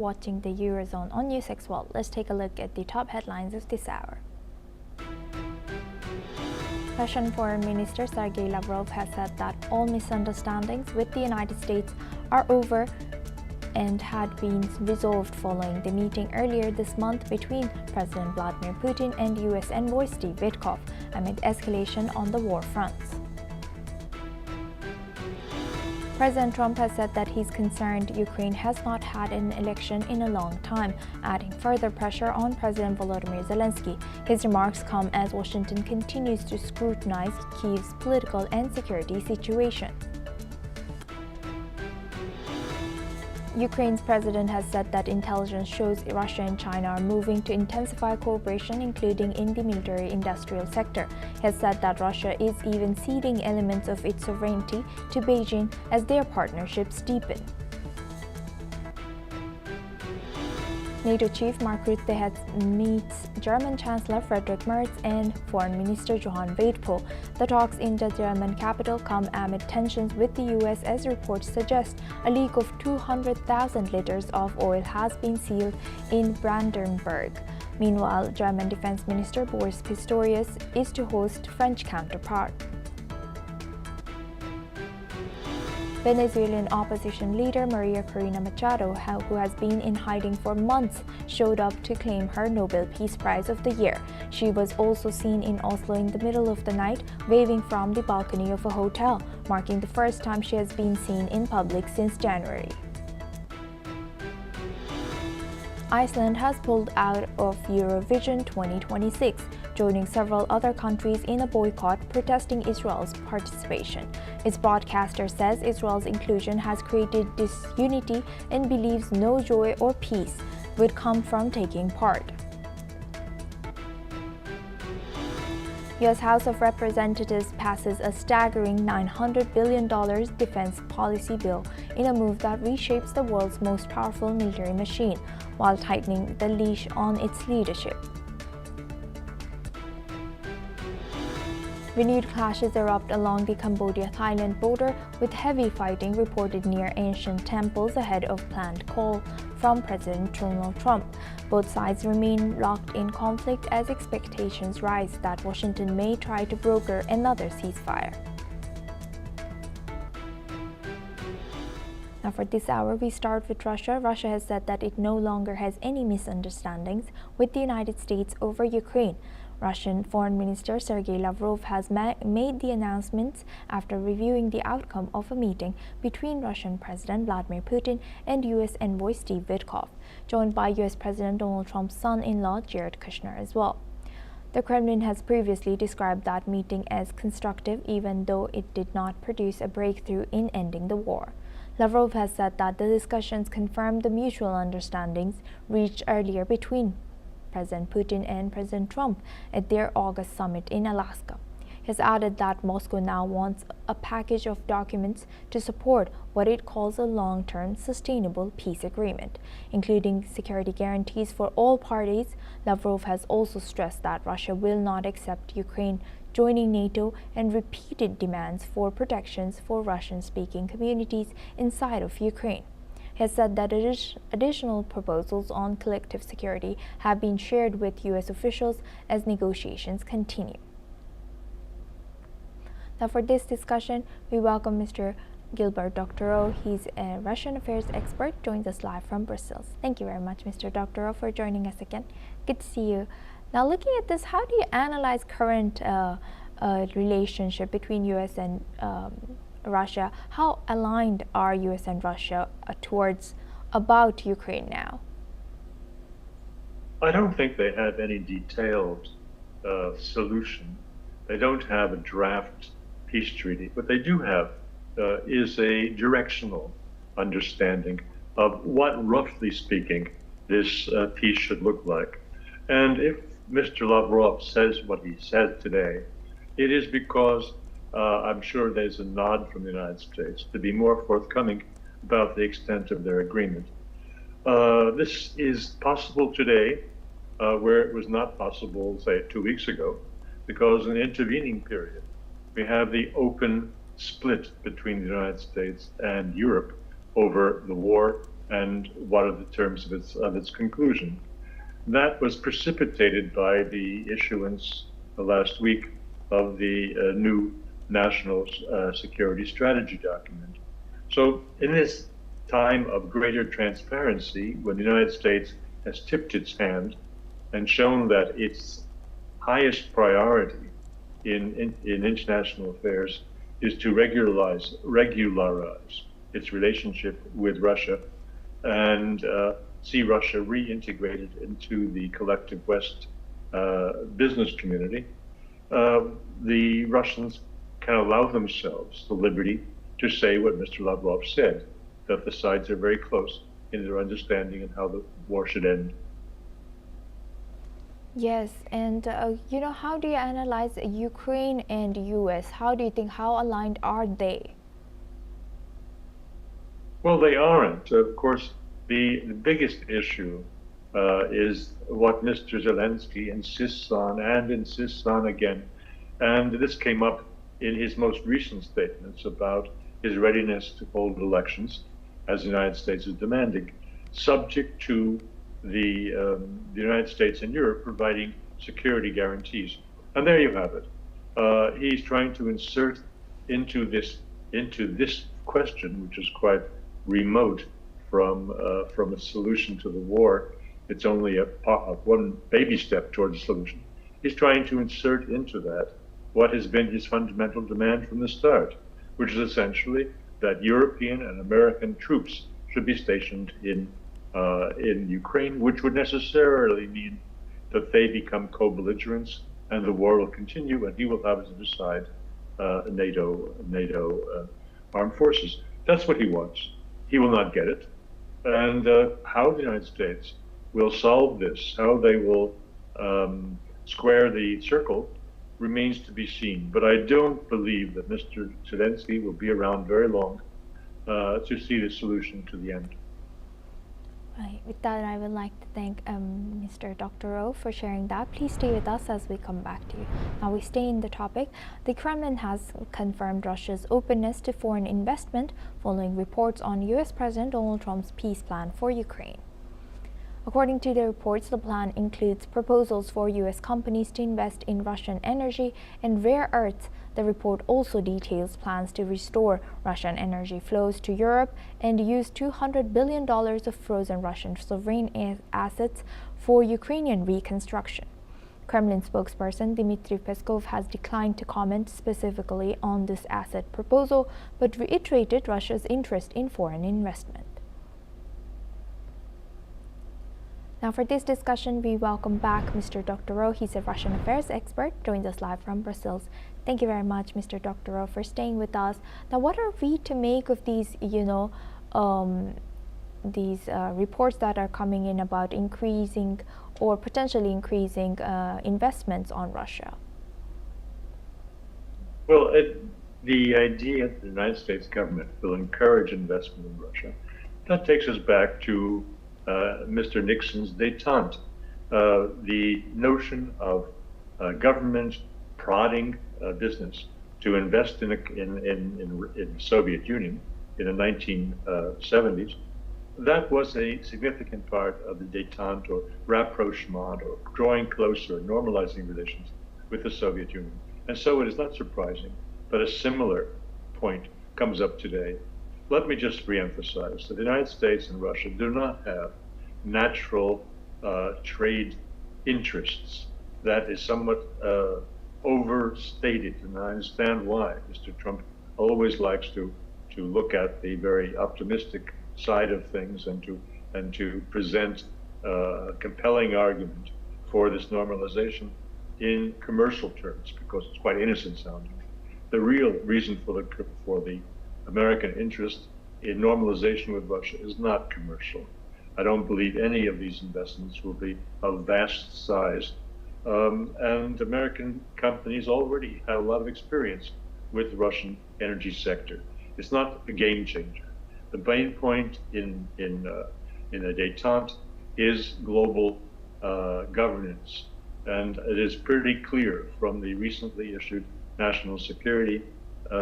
Watching the Eurozone on NewsX World. Let's take a look at the top headlines of this hour. Russian Foreign Minister Sergei Lavrov has said that all misunderstandings with the United States are over and had been resolved following the meeting earlier this month between President Vladimir Putin and U.S. envoy Steve Witkoff amid escalation on the war fronts. President Trump has said that he's concerned Ukraine has not had an election in a long time, adding further pressure on President Volodymyr Zelenskyy. His remarks come as Washington continues to scrutinize Kyiv's political and security situation. Ukraine's president has said that intelligence shows Russia and China are moving to intensify cooperation, including in the military-industrial sector. He has said that Russia is even ceding elements of its sovereignty to Beijing as their partnerships deepen. NATO chief Mark Rutte meets German Chancellor Friedrich Merz and Foreign Minister Johann Wadephul. The talks in the German capital come amid tensions with the US as reports suggest a leak of 200,000 liters of oil has been sealed in Brandenburg. Meanwhile, German Defense Minister Boris Pistorius is to host French counterpart. Venezuelan opposition leader Maria Corina Machado, who has been in hiding for months, showed up to claim her Nobel Peace Prize of the year. She was also seen in Oslo in the middle of the night, waving from the balcony of a hotel, marking the first time she has been seen in public since January. Iceland has pulled out of Eurovision 2026, joining several other countries in a boycott protesting Israel's participation. Its broadcaster says Israel's inclusion has created disunity and believes no joy or peace would come from taking part. U.S. House of Representatives passes a staggering $900 billion defense policy bill in a move that reshapes the world's most powerful military machine, while tightening the leash on its leadership. Renewed clashes erupt along the Cambodia-Thailand border, with heavy fighting reported near ancient temples ahead of planned call from President Donald Trump. Both sides remain locked in conflict as expectations rise that Washington may try to broker another ceasefire. Now for this hour, we start with Russia. Russia has said that it no longer has any misunderstandings with the United States over Ukraine. Russian Foreign Minister Sergei Lavrov has made the announcements after reviewing the outcome of a meeting between Russian President Vladimir Putin and U.S. envoy Steve Witkoff, joined by U.S. President Donald Trump's son-in-law Jared Kushner as well. The Kremlin has previously described that meeting as constructive, even though it did not produce a breakthrough in ending the war. Lavrov has said that the discussions confirmed the mutual understandings reached earlier between President Putin and President Trump at their August summit in Alaska. He has added that Moscow now wants a package of documents to support what it calls a long-term sustainable peace agreement, including security guarantees for all parties. Lavrov has also stressed that Russia will not accept Ukraine joining NATO and repeated demands for protections for Russian-speaking communities inside of Ukraine. He has said that additional proposals on collective security have been shared with U.S. officials as negotiations continue. Now for this discussion, we welcome Mr. Gilbert Doctorow. He's a Russian affairs expert, joins us live from Brussels. Thank you very much, Mr. Doctorow, for joining us again. Good to see you. Now looking at this, how do you analyze current relationship between U.S. and Russia? How aligned are U.S. and Russia about Ukraine now? I don't think they have any detailed solution. They don't have a draft peace treaty. What they do have is a directional understanding of what, roughly speaking, this peace should look like. And if Mr. Lavrov says what he said today, it is because I'm sure there's a nod from the United States to be more forthcoming about the extent of their agreement. This is possible today, where it was not possible, say, 2 weeks ago, because in the intervening period, we have the open split between the United States and Europe over the war and what are the terms of its conclusion. That was precipitated by the issuance last week of the new national security strategy document. So in this time of greater transparency, when the United States has tipped its hand and shown that its highest priority in international affairs is to regularize its relationship with Russia and see Russia reintegrated into the collective West business community, the Russians can allow themselves the liberty to say what Mr. Lavrov said, that the sides are very close in their understanding and how the war should end. Yes, and how do you analyze Ukraine and US? How do you think, how aligned are they? Well, they aren't. Of course, the biggest issue is what Mr. Zelenskyy insists on again. And this came up in his most recent statements about his readiness to hold elections, as the United States is demanding, subject to the United States and Europe providing security guarantees. And there you have it. He's trying to insert into this question, which is quite remote from a solution to the war. It's only one baby step towards a solution. He's trying to insert into that what has been his fundamental demand from the start, which is essentially that European and American troops should be stationed in Ukraine, which would necessarily mean that they become co-belligerents and the war will continue, and he will have to decide NATO armed forces. That's what he wants. He will not get it. And how the United States will solve this, how they will square the circle, remains to be seen. But I don't believe that Mr. Zelenskyy will be around very long to see the solution to the end. Right. With that, I would like to thank Mr. Dr. O for sharing that. Please stay with us as we come back to you. Now we stay in the topic. The Kremlin has confirmed Russia's openness to foreign investment following reports on U.S. President Donald Trump's peace plan for Ukraine. According to the reports, the plan includes proposals for U.S. companies to invest in Russian energy and rare earths. The report also details plans to restore Russian energy flows to Europe and use $200 billion of frozen Russian sovereign assets for Ukrainian reconstruction. Kremlin spokesperson Dmitry Peskov has declined to comment specifically on this asset proposal, but reiterated Russia's interest in foreign investment. Now for this discussion, we welcome back Mr. Dr. Ro. He's a Russian affairs expert, joins us live from Brussels. Thank you very much, Mr. Dr. Ro, for staying with us. Now, what are we to make of these, reports that are coming in about increasing or potentially increasing investments on Russia? Well, the idea that the United States government will encourage investment in Russia, that takes us back to Mr. Nixon's détente, the notion of government prodding business to invest in the Soviet Union in the 1970s. That was a significant part of the détente or rapprochement or drawing closer, normalizing relations with the Soviet Union. And so it is not surprising that a similar point comes up today. Let me just reemphasize that the United States and Russia do not have natural trade interests. That is somewhat overstated, and I understand why. Mr. Trump always likes to look at the very optimistic side of things and to present a compelling argument for this normalization in commercial terms, because it's quite innocent sounding. The real reason for the American interest in normalization with Russia is not commercial. I don't believe any of these investments will be of vast size. And American companies already have a lot of experience with the Russian energy sector. It's not a game changer. The main point in a détente is global governance. And it is pretty clear from the recently issued national security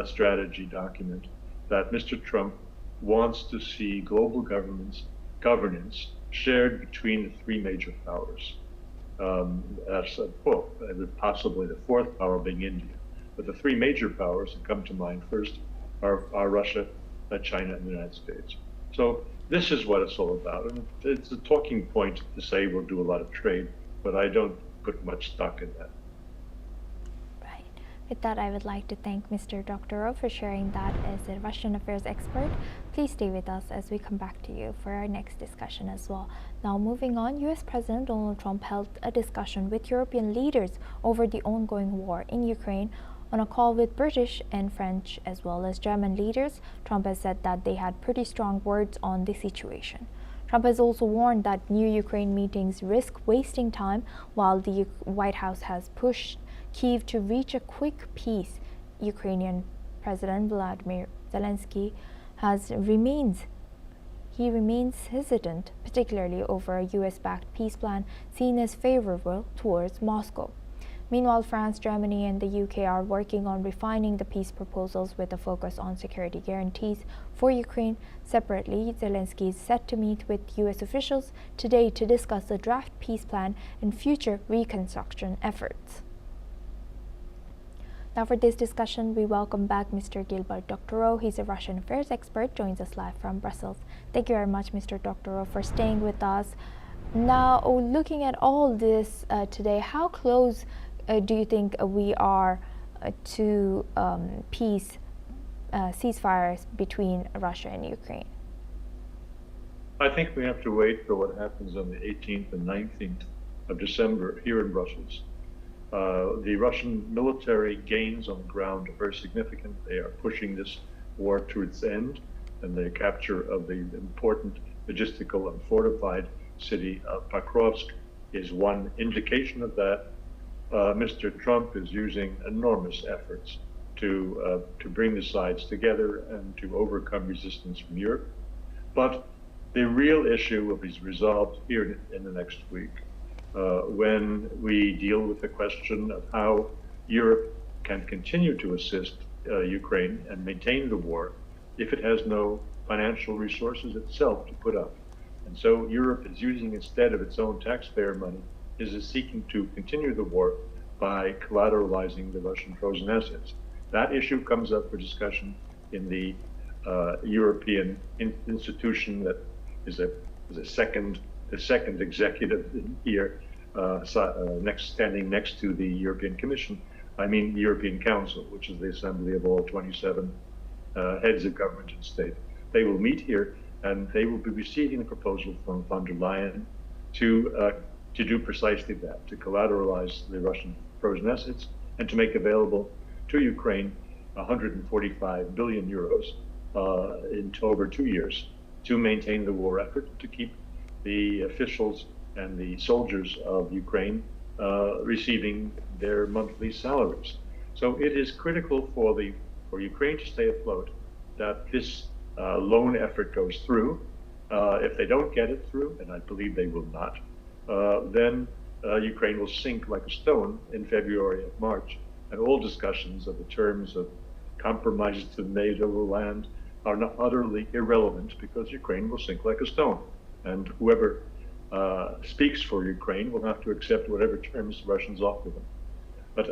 strategy document that Mr. Trump wants to see global governments governance shared between the three major powers. With possibly the fourth power being India. But the three major powers that come to mind first are Russia, China, and the United States. So this is what it's all about. And it's a talking point to say we'll do a lot of trade, but I don't put much stock in that. Right. With that, I would like to thank Mr. Doktorov for sharing that as a Russian affairs expert. Please stay with us as we come back to you for our next discussion as well. Now, moving on, U.S. President Donald Trump held a discussion with European leaders over the ongoing war in Ukraine. On a call with British and French as well as German leaders, Trump has said that they had pretty strong words on the situation. Trump has also warned that new Ukraine meetings risk wasting time, while the White House has pushed Kyiv to reach a quick peace. Ukrainian President Vladimir Zelenskyy remains hesitant, particularly over a US-backed peace plan seen as favorable towards Moscow. Meanwhile, France, Germany, and the UK are working on refining the peace proposals with a focus on security guarantees for Ukraine. Separately, Zelenskyy is set to meet with US officials today to discuss the draft peace plan and future reconstruction efforts. Now, for this discussion, we welcome back Mr. Gilbert Doktorov. He's a Russian affairs expert, joins us live from Brussels. Thank you very much, Mr. Doktorov, for staying with us. Now, looking at all this today, how close do you think we are to peace ceasefires between Russia and Ukraine? I think we have to wait for what happens on the 18th and 19th of December here in Brussels. The Russian military gains on the ground are very significant. They are pushing this war to its end, and the capture of the important logistical and fortified city of Pokrovsk is one indication of that. Mr. Trump is using enormous efforts to bring the sides together and to overcome resistance from Europe. But the real issue will be resolved here in the next week, when we deal with the question of how Europe can continue to assist Ukraine and maintain the war if it has no financial resources itself to put up. And so Europe is using, instead of its own taxpayer money, is seeking to continue the war by collateralizing the Russian frozen assets. That issue comes up for discussion in the European institution that is the second executive here, standing next to the European Commission. I mean the European Council, which is the assembly of all 27 heads of government and state. They will meet here, and they will be receiving a proposal from von der Leyen to do precisely that, to collateralize the Russian frozen assets and to make available to Ukraine 145 billion euros over 2 years to maintain the war effort, to keep the officials and the soldiers of Ukraine receiving their monthly salaries. So it is critical for Ukraine to stay afloat that this loan effort goes through. If they don't get it through, and I believe they will not, then Ukraine will sink like a stone in February and March, and all discussions of the terms of compromises to be made over land are not utterly irrelevant, because Ukraine will sink like a stone, and whoever speaks for Ukraine will have to accept whatever terms the Russians offer them. But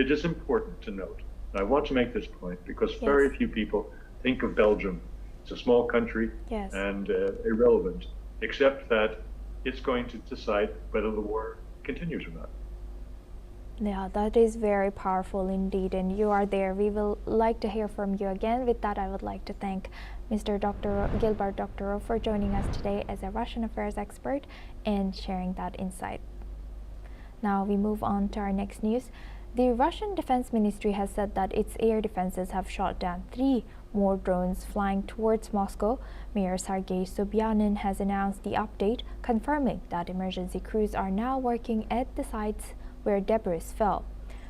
it is important to note, and I want to make this point because very few people think of Belgium. It's a small country and irrelevant, except that it's going to decide whether the war continues or not. Yeah, that is very powerful indeed, and you are there. We will like to hear from you again. With that, I would like to thank Mr. Gilbert Doktorov for joining us today as a Russian affairs expert and sharing that insight. Now we move on to our next news. The Russian Defense Ministry has said that its air defenses have shot down 3 more drones flying towards Moscow. Mayor Sergei Sobyanin has announced the update, confirming that emergency crews are now working at the sites where debris fell.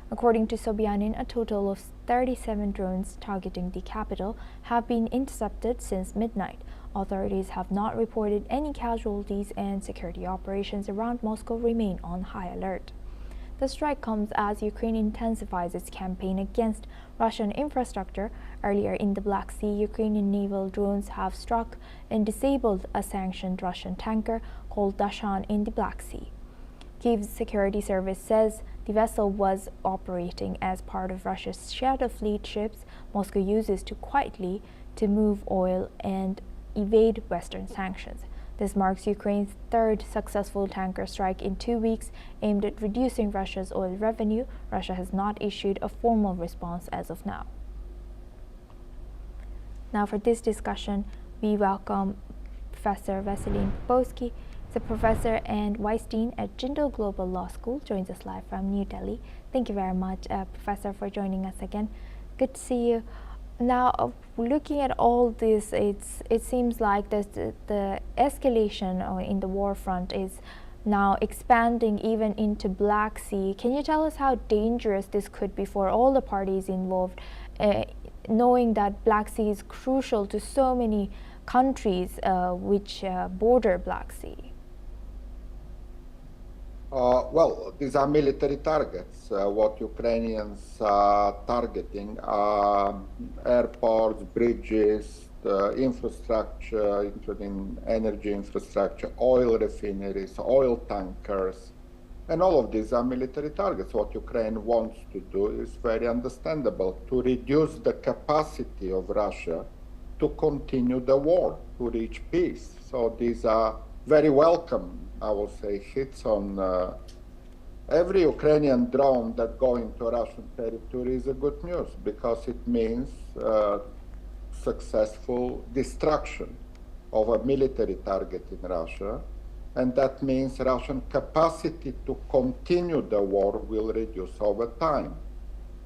According to Sobyanin, a total of 37 drones targeting the capital have been intercepted since midnight. Authorities have not reported any casualties, and security operations around Moscow remain on high alert. The strike comes as Ukraine intensifies its campaign against Russian infrastructure. Earlier in the Black Sea, Ukrainian naval drones have struck and disabled a sanctioned Russian tanker called Dashan in the Black Sea. Kyiv's security service says the vessel was operating as part of Russia's Shadow Fleet ships Moscow uses quietly to move oil and evade Western sanctions. This marks Ukraine's third successful tanker strike in 2 weeks aimed at reducing Russia's oil revenue. Russia has not issued a formal response as of now. Now for this discussion, we welcome Professor Vasilin Popovsky. He's a professor and vice dean at Jindal Global Law School, joins us live from New Delhi. Thank you very much, Professor, for joining us again. Good to see you. Now, looking at all this, it seems like the escalation in the war front is now expanding even into Black Sea. Can you tell us how dangerous this could be for all the parties involved, knowing that Black Sea is crucial to so many countries which border Black Sea? Well, these are military targets. What Ukrainians are targeting are airports, bridges, infrastructure, including energy infrastructure, oil refineries, oil tankers, and all of these are military targets. What Ukraine wants to do is very understandable, to reduce the capacity of Russia to continue the war, to reach peace. So these are very welcome, I will say, hits on every Ukrainian drone that go into Russian territory is a good news, because it means successful destruction of a military target in Russia, and that means Russian capacity to continue the war will reduce over time.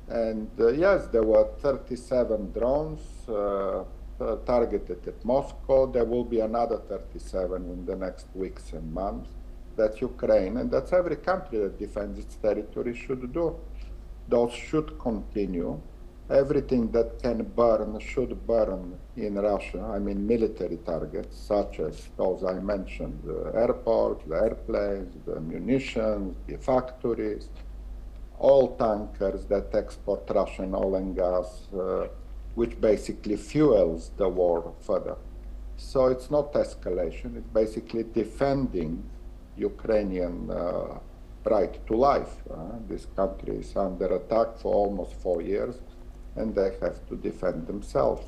And yes, there were 37 drones targeted at Moscow. There will be another 37 in the next weeks and months. That's Ukraine, and that's every country that defends its territory should do. Those should continue. Everything that can burn should burn in Russia. I mean, military targets, such as those I mentioned, the airports, the airplanes, the munitions, the factories, oil tankers that export Russian oil and gas, which basically fuels the war further. So it's not escalation, it's basically defending Ukrainian right to life. This country is under attack for almost 4 years, and they have to defend themselves.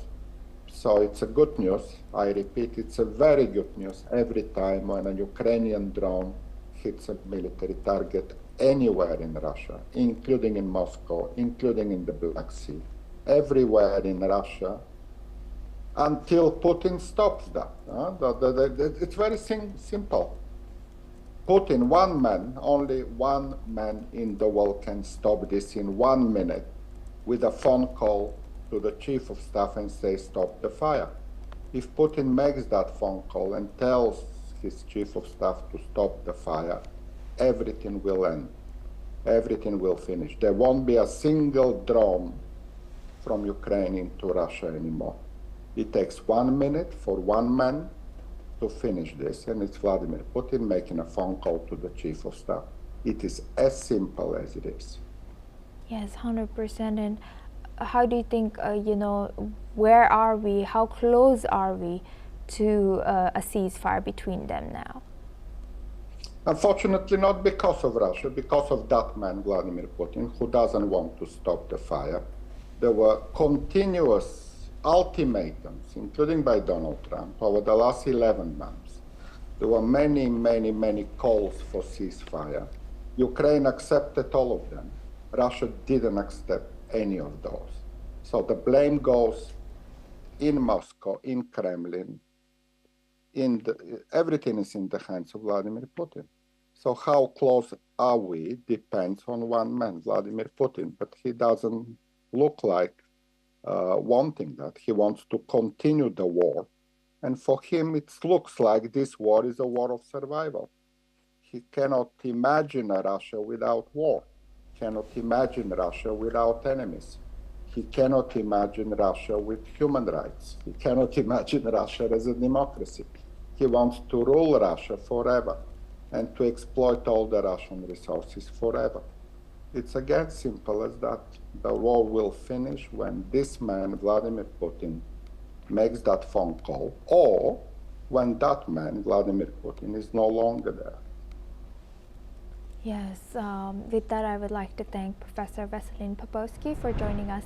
So it's a good news. I repeat, it's a very good news every time when a Ukrainian drone hits a military target anywhere in Russia, including in Moscow, including in the Black Sea, everywhere in Russia, until Putin stops that. It's very simple. Putin, one man, only one man in the world can stop this in 1 minute with a phone call to the chief of staff and say, stop the fire. If Putin makes that phone call and tells his chief of staff to stop the fire, everything will end. Everything will finish. There won't be a single drone from Ukraine into Russia anymore. It takes 1 minute for one man to finish this, and it's Vladimir Putin making a phone call to the chief of staff. It is as simple as it is. Yes, 100%. And how do you think, where are we, how close are we to a ceasefire between them now? Unfortunately, not because of Russia, because of that man, Vladimir Putin, who doesn't want to stop the fire. There were continuous ultimatums, including by Donald Trump, over the last 11 months. There were many, many, many calls for ceasefire. Ukraine accepted all of them. Russia didn't accept any of those. So the blame goes in Moscow, in Kremlin, everything is in the hands of Vladimir Putin. So how close are we depends on one man, Vladimir Putin, but he doesn't look like wanting that. He wants to continue the war. And for him, it looks like this war is a war of survival. He cannot imagine a Russia without war. Cannot imagine Russia without enemies. He cannot imagine Russia with human rights. He cannot imagine Russia as a democracy. He wants to rule Russia forever and to exploit all the Russian resources forever. It's again simple as that. The war will finish when this man, Vladimir Putin, makes that phone call, or when that man, Vladimir Putin, is no longer there. Yes, with that I would like to thank Professor Veselin Popovsky for joining us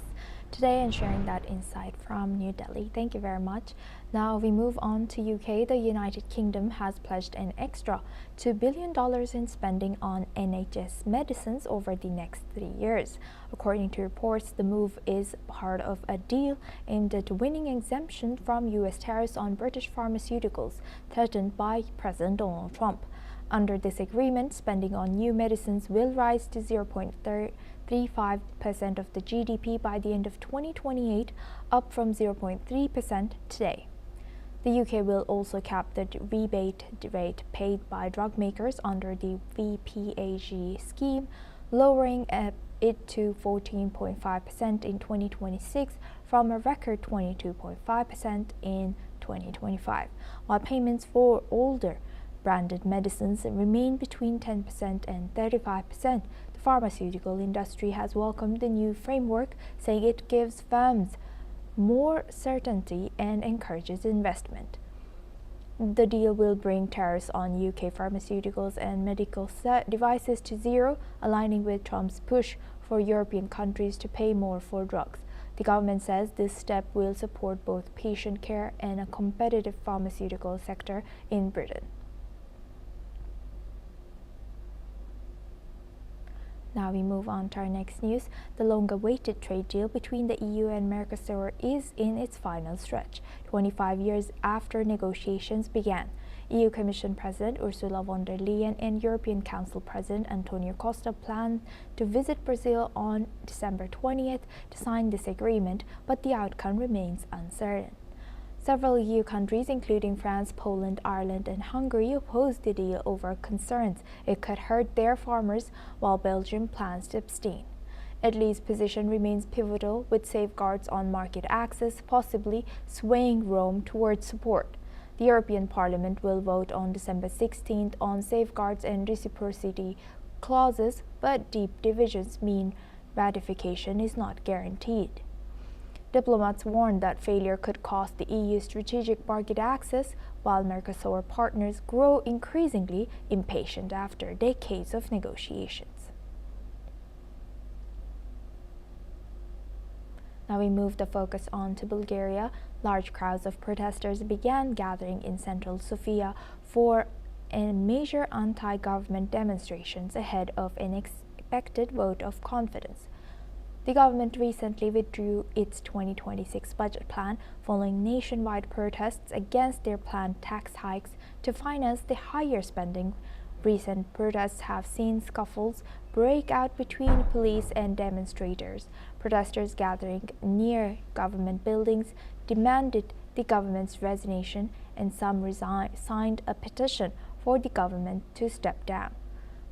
today and sharing that insight from New Delhi. Thank you very much. Now we move on to UK. The United Kingdom has pledged an extra $2 billion in spending on NHS medicines over the next 3 years. According to reports, the move is part of a deal aimed at winning exemption from US tariffs on British pharmaceuticals threatened by President Donald Trump. Under this agreement, spending on new medicines will rise to 0.35% of the GDP by the end of 2028, up from 0.3% today. The UK will also cap the rebate rate paid by drug makers under the VPAG scheme, lowering it to 14.5% in 2026 from a record 22.5% in 2025, while payments for older branded medicines remain between 10% and 35%. The pharmaceutical industry has welcomed the new framework, saying it gives firms more certainty and encourages investment. The deal will bring tariffs on UK pharmaceuticals and medical devices to zero, aligning with Trump's push for European countries to pay more for drugs. The government says this step will support both patient care and a competitive pharmaceutical sector in Britain. Now we move on to our next news. The long-awaited trade deal between the EU and Mercosur is in its final stretch, 25 years after negotiations began. EU Commission President Ursula von der Leyen and European Council President Antonio Costa plan to visit Brazil on December 20th to sign this agreement, but the outcome remains uncertain. Several EU countries, including France, Poland, Ireland, and Hungary, opposed the deal over concerns it could hurt their farmers, while Belgium plans to abstain. Italy's position remains pivotal, with safeguards on market access possibly swaying Rome towards support. The European Parliament will vote on December 16th on safeguards and reciprocity clauses, but deep divisions mean ratification is not guaranteed. Diplomats warned that failure could cost the EU strategic market access, while Mercosur partners grow increasingly impatient after decades of negotiations. Now we move the focus on to Bulgaria. Large crowds of protesters began gathering in central Sofia for major anti-government demonstrations ahead of an expected vote of confidence. The government recently withdrew its 2026 budget plan following nationwide protests against their planned tax hikes to finance the higher spending. Recent protests have seen scuffles break out between police and demonstrators. Protesters gathering near government buildings demanded the government's resignation, and some signed a petition for the government to step down.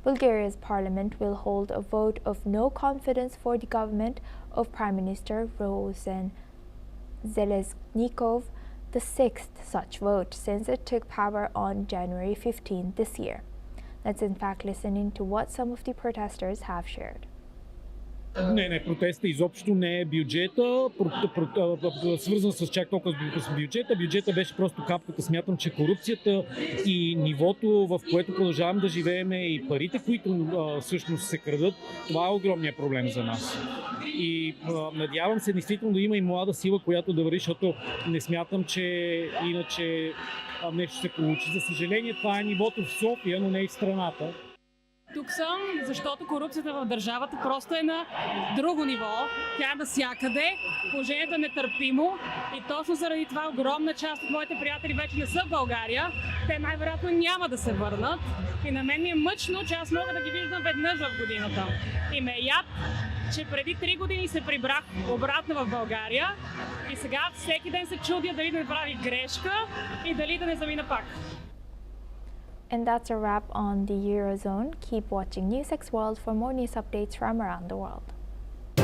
Bulgaria's parliament will hold a vote of no confidence for the government of Prime Minister Zelenskyy, the sixth such vote since it took power on January 15 this year. Let's in fact listen into what some of the protesters have shared. Не, протеста изобщо не е бюджета, свързан с чак толкова с бюджета. Бюджета беше просто капката. Смятам, че корупцията и нивото, в което продължаваме да живеем, и парите, които всъщност се крадат, това е огромният проблем за нас. И надявам се действително да има и млада сила, която да върви, защото не смятам, че иначе нещо се получи. За съжаление, това е нивото в София, но не и в страната. Тук съм, защото корупцията в държавата просто е на друго ниво. Тя е навсякъде, положението е нетърпимо и точно заради това огромна част от моите приятели вече не са в България. Те най-вероятно няма да се върнат и на мен ми е мъчно, че аз мога да ги виждам веднъж в годината. И ме е яд, че преди 3 години се прибрах обратно в България и сега всеки ден се чудя дали да не прави грешка и дали да не замина пак. And that's a wrap on the Eurozone. Keep watching NewsX World for more news updates from around the world.